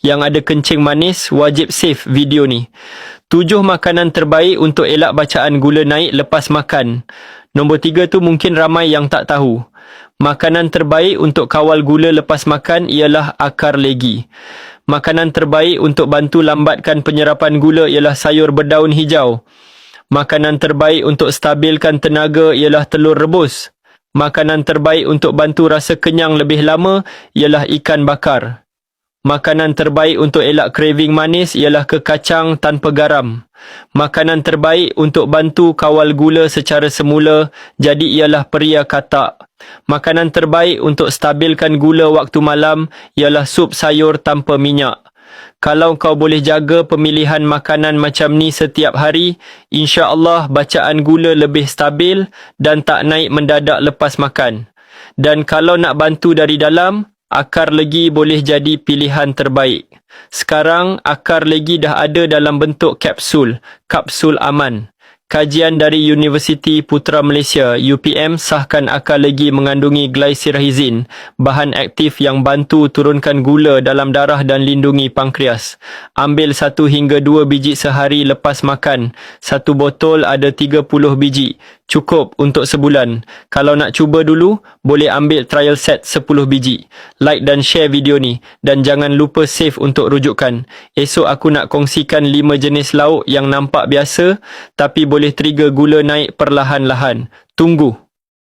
yang ada kencing manis, wajib save video ni. 7 makanan terbaik untuk elak bacaan gula naik lepas makan. Nombor 3 tu mungkin ramai yang tak tahu. Makanan terbaik untuk kawal gula lepas makan ialah akar legi. Makanan terbaik untuk bantu lambatkan penyerapan gula ialah sayur berdaun hijau. Makanan terbaik untuk stabilkan tenaga ialah telur rebus. Makanan terbaik untuk bantu rasa kenyang lebih lama ialah ikan bakar. Makanan terbaik untuk elak craving manis ialah kekacang tanpa garam. Makanan terbaik untuk bantu kawal gula secara semula jadi ialah peria katak. Makanan terbaik untuk stabilkan gula waktu malam ialah sup sayur tanpa minyak. Kalau kau boleh jaga pemilihan makanan macam ni setiap hari, insya-Allah bacaan gula lebih stabil dan tak naik mendadak lepas makan. Dan kalau nak bantu dari dalam, akar legi boleh jadi pilihan terbaik. Sekarang, akar legi dah ada dalam bentuk kapsul aman. Kajian dari Universiti Putra Malaysia, UPM, sahkan akar legi mengandungi glycyrrhizin, bahan aktif yang bantu turunkan gula dalam darah dan lindungi pankreas. Ambil 1 hingga 2 biji sehari lepas makan. 1 botol ada 30 biji. Cukup untuk sebulan. Kalau nak cuba dulu, boleh ambil trial set 10 biji. Like dan share video ni. Dan jangan lupa save untuk rujukan. Esok aku nak kongsikan 5 jenis lauk yang nampak biasa, tapi boleh trigger gula naik perlahan-lahan. Tunggu.